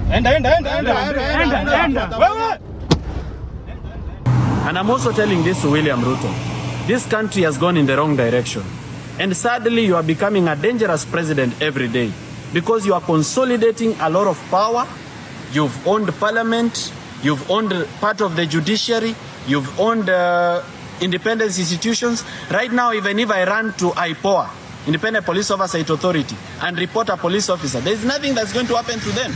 And I'm also telling this to William Ruto. This country has gone in the wrong direction. And sadly, you are becoming a dangerous president every day because you are consolidating a lot of power. You've owned parliament. You've owned part of the judiciary. You've owned independent institutions. Right now, even if I run to IPOA, Independent Police Oversight Authority, and report a police officer, there's nothing that's going to happen to them.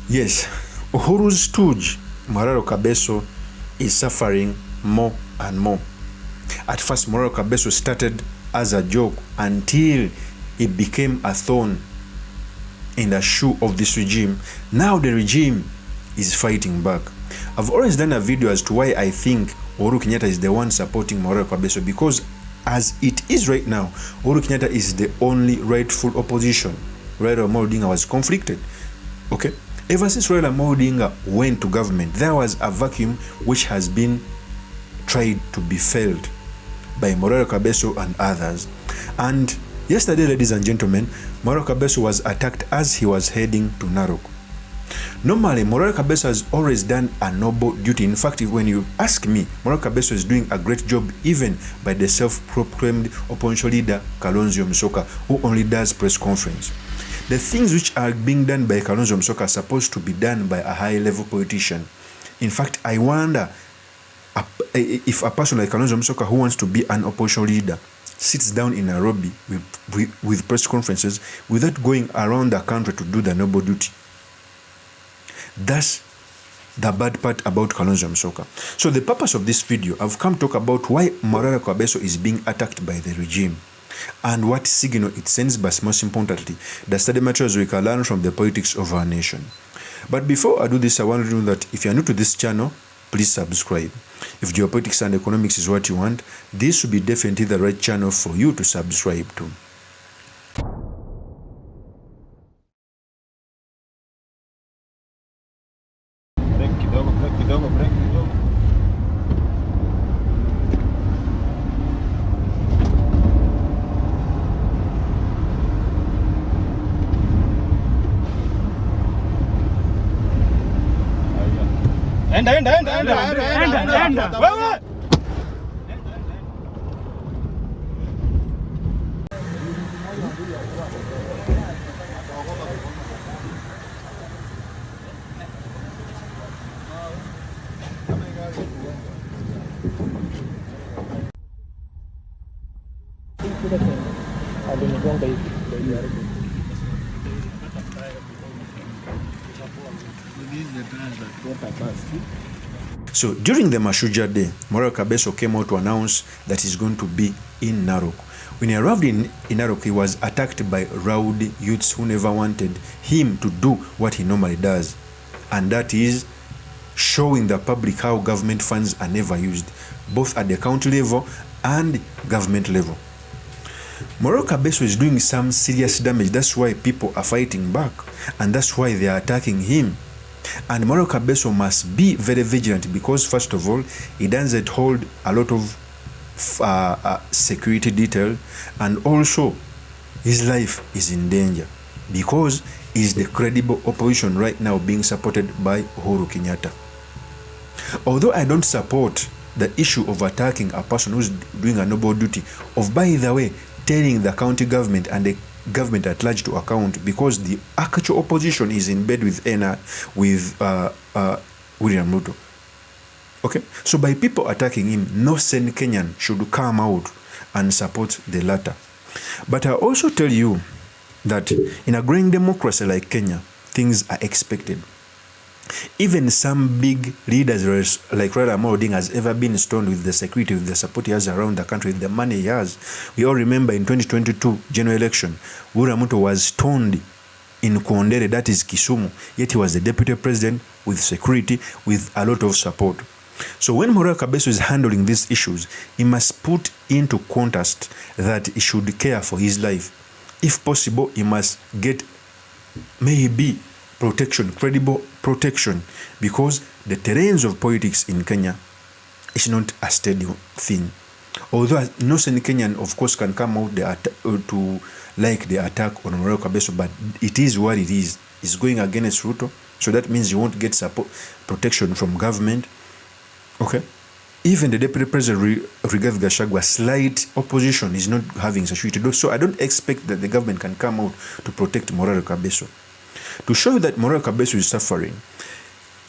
Yes, Uhuru's stooge, Morara Kabeso, is suffering more and more. At first, Morara Kabeso started as a joke until it became a thorn in the shoe of this regime. Now the regime is fighting back. I've always done a video as to why I think Uhuru Kenyatta is the one supporting Morara Kabeso, because as it is right now, Uhuru Kenyatta is the only rightful opposition. Raila Amolo Odinga was conflicted. Okay? Ever since Raila Amolo Odinga went to government, there was a vacuum which has been tried to be filled by Morara Kabeso and others. And yesterday, ladies and gentlemen, Morara Kabeso was attacked as he was heading to NAROK. Normally, Morara Kabeso has always done a noble duty. In fact, when you ask me, Morara Kabeso is doing a great job even by the self-proclaimed opposition leader, Kalonzo Musyoka, who only does press conference. The things which are being done by Kalonzo Musyoka are supposed to be done by a high-level politician. In fact, I wonder if a person like Kalonzo Musyoka, who wants to be an opposition leader, sits down in Nairobi with press conferences without going around the country to do the noble duty. That's the bad part about Kalonzo Musyoka. So the purpose of this video, I've come to talk about why Morara Kabeso is being attacked by the regime and what signal it sends, but most importantly, the study materials we can learn from the politics of our nation. But before I do this, I want to know that if you are new to this channel, please subscribe. If geopolitics and economics is what you want, this will be definitely the right channel for you to subscribe to. Wewe So during the Mashuja Day, Morara Kabeso came out to announce that he's going to be in NAROK. When he arrived in NAROK, he was attacked by rowdy youths who never wanted him to do what he normally does. And that is showing the public how government funds are never used, both at the county level and government level. Morara Kabeso is doing some serious damage. That's why people are fighting back. And that's why they are attacking him. And Morara Kabeso must be very vigilant because, first of all, he doesn't hold a lot of security detail, and also his life is in danger because he's the credible opposition right now being supported by Uhuru Kenyatta. Although I don't support the issue of attacking a person who's doing a noble duty, of, by the way, telling the county government and the government at large to account, because the actual opposition is in bed with William Ruto. Okay, so by people attacking him, no sane Kenyan should come out and support the latter. But I also tell you that in a growing democracy like Kenya, things are expected. Even some big leaders like Raila Amolo Odinga has ever been stoned with the security, with the support he has around the country, with the money he has. We all remember in 2022 general election, William Ruto was stoned in Kondere, that is Kisumu, yet he was the deputy president with security, with a lot of support. So when Morara Kabeso is handling these issues, he must put into context that he should care for his life. If possible, he must get maybe protection, credible protection, because the terrains of politics in Kenya is not a steady thing. Although no Kenyan, of course, can come out to like the attack on Morara Kabeso, but it is what it is. It's going against RUTO, so that means you won't get support, protection from government. Okay. Even the Deputy President, Rigathi Gachagua, slight opposition is not having security. So I don't expect that the government can come out to protect Morara Kabeso. To show you that Morara Kabeso is suffering,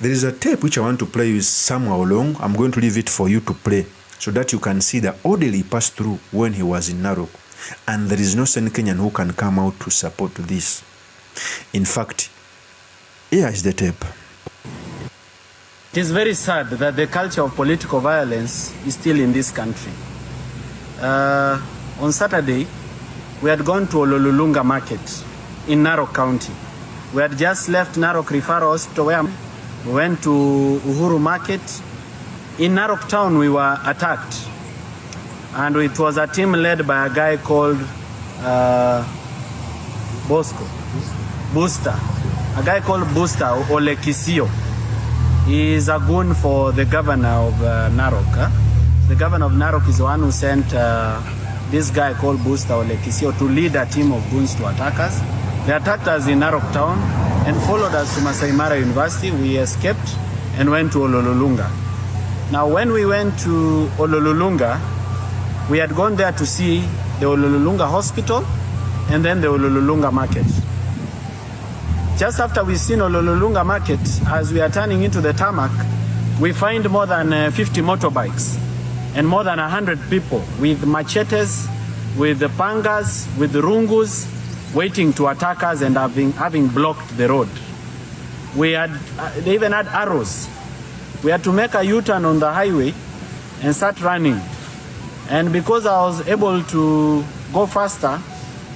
there is a tape which I want to play with somewhere along. I'm going to leave it for you to play so that you can see the ordeal he passed through when he was in NAROK. And there is no Kenyan who can come out to support this. In fact, here is the tape. It is very sad that the culture of political violence is still in this country. On Saturday, we had gone to Ololulunga Market in NAROK County. We had just left NAROK Referral Hospital where we went to UHURU Market. In NAROK Town, we were attacked. And it was a team led by a guy called Booster. A guy called Booster Olekisio. He is a goon for the governor of NAROK. The governor of NAROK is the one who sent this guy called Booster Olekisio to lead a team of goons to attack us. They attacked us in NAROK Town and followed us to Masai Mara University. We escaped and went to Ololulunga. Now, when we went to Ololulunga, we had gone there to see the Ololulunga Hospital and then the Ololulunga Market. Just after we've seen Ololulunga Market, as we are turning into the tarmac, we find more than 50 motorbikes and more than 100 people with machetes, with the pangas, with the rungus, waiting to attack us and having blocked the road. They even had arrows. We had to make a U-turn on the highway and start running. And because I was able to go faster,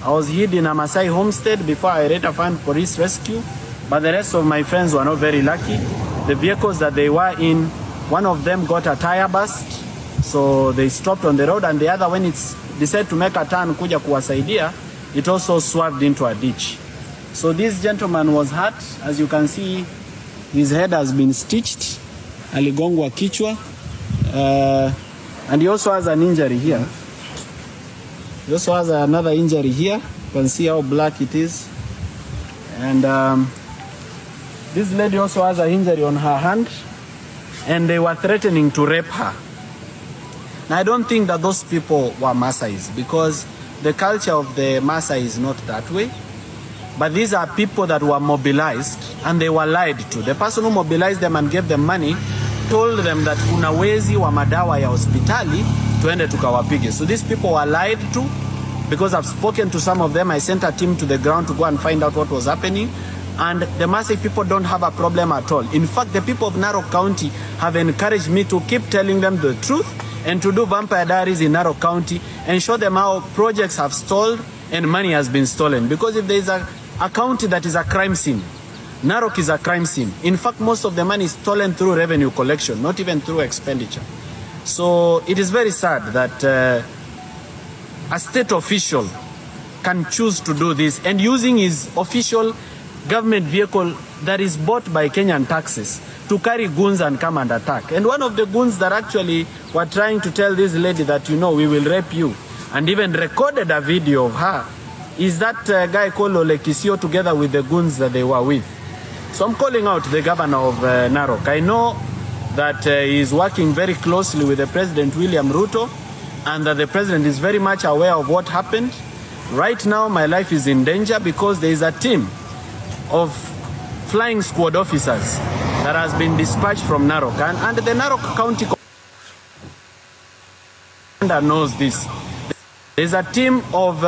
I was hid in a Maasai homestead before I later found police rescue. But the rest of my friends were not very lucky. The vehicles that they were in, one of them got a tire burst, so they stopped on the road, and the other, when it decided to make a turn kuja kuwasaidia, it also swerved into a ditch. So this gentleman was hurt. As you can see, his head has been stitched, aligongwa kichwa, and he also has an injury here. He also has another injury here. You can see how black it is. And this lady also has an injury on her hand, and they were threatening to rape her. Now, I don't think that those people were Maasais, because the culture of the Maasai is not that way. But these are people that were mobilized and they were lied to. The person who mobilized them and gave them money told them that kuna wezi wa madawa ya hospitali, tuende tukawapige. So these people were lied to. Because I've spoken to some of them, I sent a team to the ground to go and find out what was happening. And the Maasai people don't have a problem at all. In fact, the people of NAROK County have encouraged me to keep telling them the truth and to do vampire diaries in NAROK County and show them how projects have stalled and money has been stolen. Because if there is a county that is a crime scene, NAROK is a crime scene. In fact, most of the money is stolen through revenue collection, not even through expenditure. So it is very sad that a state official can choose to do this and using his official government vehicle that is bought by Kenyan taxes to carry goons and come and attack. And one of the goons that actually were trying to tell this lady that, you know, we will rape you, and even recorded a video of her, is that guy called Olekisio together with the goons that they were with. So I'm calling out the governor of NAROK. I know that he is working very closely with the President William Ruto, and that the President is very much aware of what happened. Right now, my life is in danger because there is a team of flying squad officers that has been dispatched from NAROK. And the NAROK County Commander knows this. There's a team of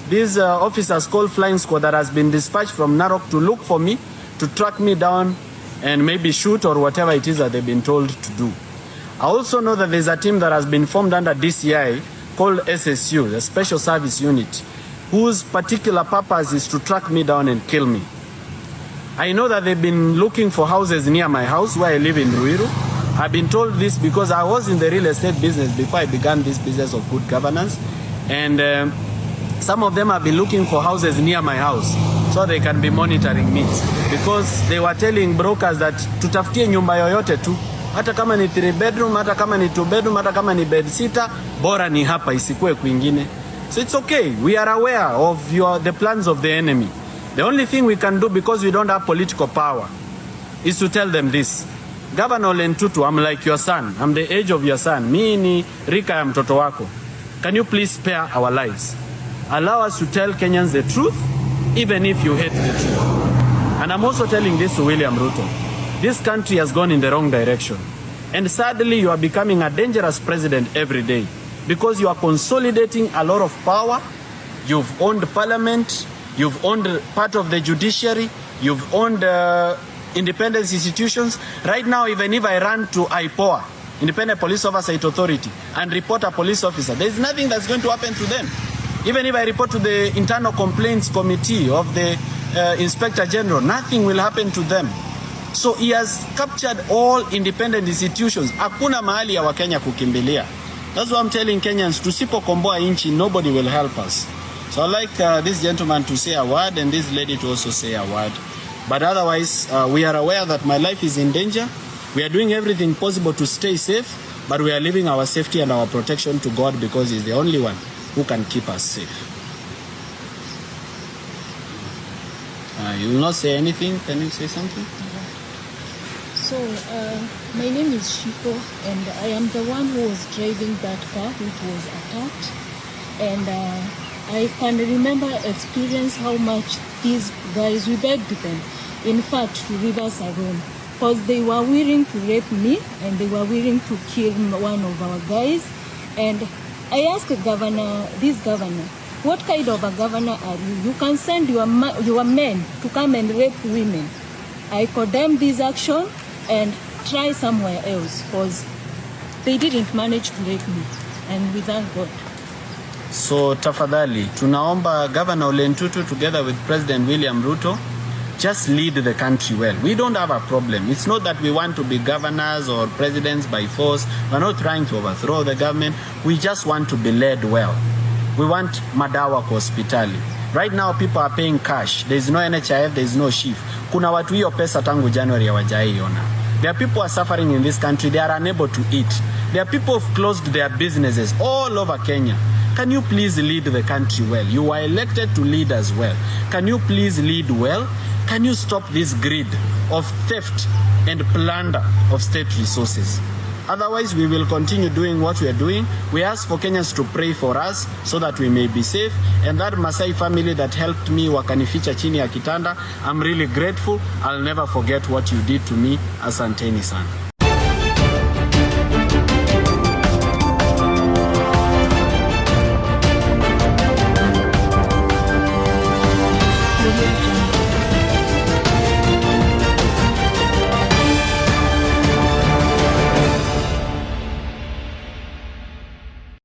these officers called Flying Squad that has been dispatched from NAROK to look for me, to track me down and maybe shoot or whatever it is that they've been told to do. I also know that there's a team that has been formed under DCI called SSU, the Special Service Unit, whose particular purpose is to track me down and kill me. I know that they've been looking for houses near my house where I live in Ruiru. I've been told this because I was in the real estate business before I began this business of good governance. And Some of them have been looking for houses near my house so they can be monitoring me, because they were telling brokers that tutafutie nyumba yoyote tu, hata kama ni 3 bedroom, hata kama ni 2 bedroom, hata kama ni bed sitter, bora ni hapa, isikue kwingine. So it's okay. We are aware of the plans of the enemy. The only thing we can do, because we don't have political power, is to tell them this. Governor Ole Ntutu, I'm like your son. I'm the age of your son. Mi ni rika ya mtoto wako. Can you please spare our lives? Allow us to tell Kenyans the truth, even if you hate the truth. And I'm also telling this to William Ruto. This country has gone in the wrong direction. And sadly, you are becoming a dangerous president every day, because you are consolidating a lot of power. You've owned parliament. You've owned part of the judiciary. You've owned independent institutions. Right now, even if I run to IPOA, Independent Police Oversight Authority, and report a police officer, there's nothing that's going to happen to them. Even if I report to the Internal Complaints Committee of the Inspector General, nothing will happen to them. So he has captured all independent institutions. Hakuna mahali ya Wakenya kukimbilia. That's why I'm telling Kenyans, tusipokomboa inchi, nobody will help us. So I'd like this gentleman to say a word and this lady to also say a word. But otherwise, we are aware that my life is in danger. We are doing everything possible to stay safe, but we are leaving our safety and our protection to God, because He's the only one who can keep us safe. You will not say anything? Can you say something? So, my name is Shiko, and I am the one who was driving that car which was attacked. And I can remember experience how much these guys, we begged them, in fact, to leave us alone, because they were willing to rape me and they were willing to kill one of our guys. And I asked this governor, what kind of a governor are you? You can send your men to come and rape women. I condemn this action and try somewhere else, because they didn't manage to rape me, and we thank God. So tafadhali, tunaomba Governor Ole Ntutu together with President William Ruto just lead the country well. We don't have a problem. It's not that we want to be governors or presidents by force. We're not trying to overthrow the government. We just want to be led well. We want madawa kwa hospitali. Right now people are paying cash. There is no NHIF, there is no SHIF. Kuna watu hiyo pesa tangu January hawajaiona. There are people who are suffering in this country. They are unable to eat. There are people who have closed their businesses all over Kenya. Can you please lead the country well? You were elected to lead us well. Can you please lead well? Can you stop this greed of theft and plunder of state resources? Otherwise, we will continue doing what we are doing. We ask for Kenyans to pray for us so that we may be safe. And that Masai family that helped me wakanificha chini ya kitanda, I'm really grateful. I'll never forget what you did to me. Asanteni sana.